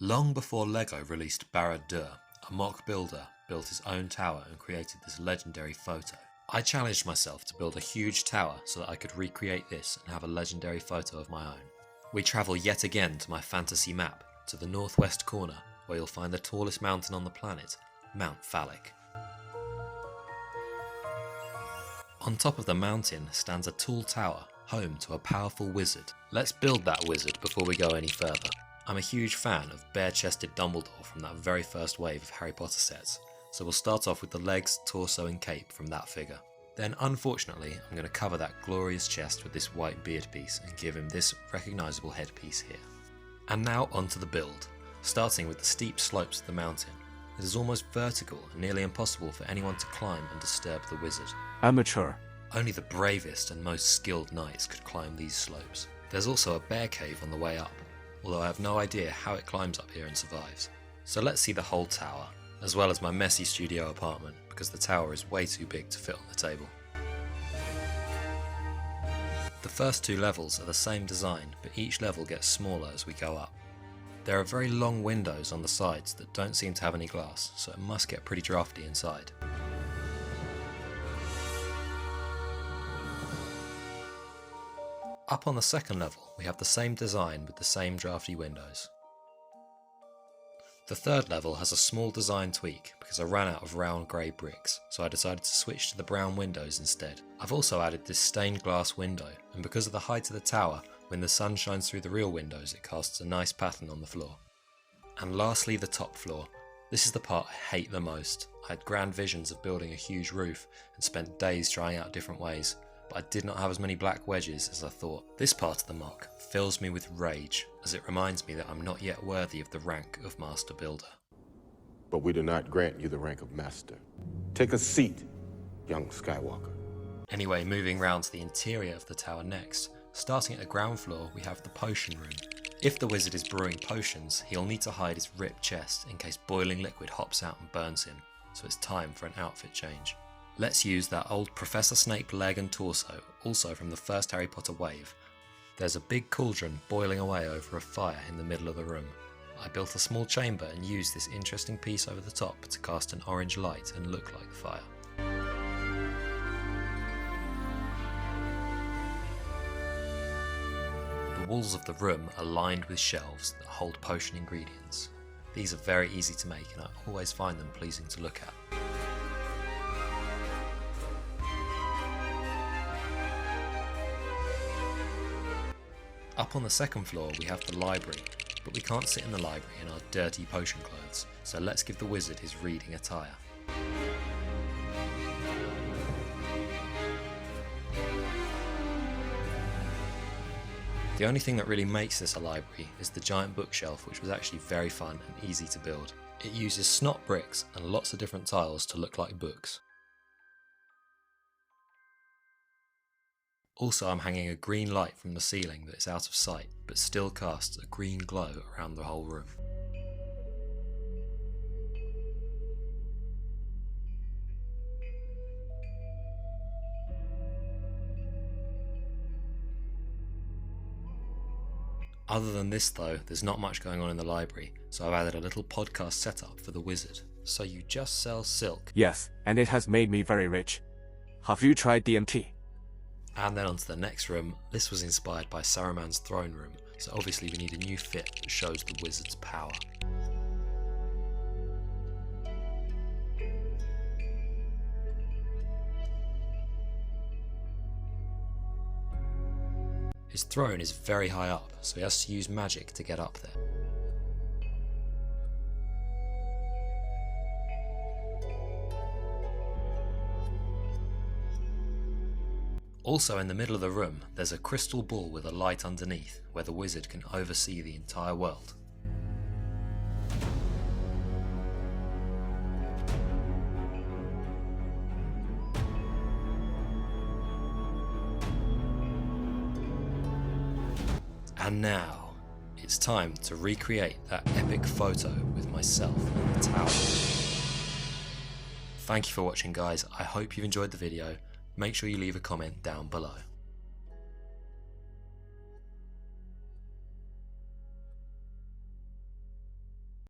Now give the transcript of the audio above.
Long before LEGO released Barad Dur, a mock builder built his own tower and created this legendary photo. I challenged myself to build a huge tower so that I could recreate this and have a legendary photo of my own. We travel yet again to my fantasy map, to the northwest corner, where you'll find the tallest mountain on the planet, Mount Phallic. On top of the mountain stands a tall tower, home to a powerful wizard. Let's build that wizard before we go any further. I'm a huge fan of bare-chested Dumbledore from that very first wave of Harry Potter sets, so we'll start off with the legs, torso and cape from that figure. Then unfortunately I'm going to cover that glorious chest with this white beard piece and give him this recognisable headpiece here. And now onto the build, starting with the steep slopes of the mountain. It is almost vertical and nearly impossible for anyone to climb and disturb the wizard. Amateur. Only the bravest and most skilled knights could climb these slopes. There's also a bear cave on the way up, although I have no idea how it climbs up here and survives. So let's see the whole tower, as well as my messy studio apartment, because the tower is way too big to fit on the table. The first two levels are the same design, but each level gets smaller as we go up. There are very long windows on the sides that don't seem to have any glass, so it must get pretty drafty inside. Up on the second level, we have the same design with the same drafty windows. The third level has a small design tweak because I ran out of round grey bricks, so I decided to switch to the brown windows instead. I've also added this stained glass window, and because of the height of the tower, when the sun shines through the real windows it casts a nice pattern on the floor. And lastly, the top floor. This is the part I hate the most. I had grand visions of building a huge roof and spent days trying out different ways, but I did not have as many black wedges as I thought. This part of the mock fills me with rage, as it reminds me that I'm not yet worthy of the rank of Master Builder. But we do not grant you the rank of Master. Take a seat, young Skywalker. Anyway, moving round to the interior of the tower next. Starting at the ground floor, we have the potion room. If the wizard is brewing potions, he'll need to hide his ripped chest in case boiling liquid hops out and burns him, so it's time for an outfit change. Let's use that old Professor Snape leg and torso, also from the first Harry Potter wave. There's a big cauldron boiling away over a fire in the middle of the room. I built a small chamber and used this interesting piece over the top to cast an orange light and look like the fire. The walls of the room are lined with shelves that hold potion ingredients. These are very easy to make and I always find them pleasing to look at. Up on the second floor we have the library, but we can't sit in the library in our dirty potion clothes, so let's give the wizard his reading attire. The only thing that really makes this a library is the giant bookshelf, which was actually very fun and easy to build. It uses snot bricks and lots of different tiles to look like books. Also, I'm hanging a green light from the ceiling that is out of sight, but still casts a green glow around the whole room. Other than this though, there's not much going on in the library, so I've added a little podcast setup for the wizard. So you just sell silk? Yes, and it has made me very rich. Have you tried DMT? And then onto the next room. This was inspired by Saruman's throne room, so obviously we need a new fit that shows the wizard's power. His throne is very high up, so he has to use magic to get up there. Also in the middle of the room, there's a crystal ball with a light underneath, where the wizard can oversee the entire world. And now, it's time to recreate that epic photo with myself in the tower. Thank you for watching guys, I hope you've enjoyed the video. Make sure you leave a comment down below.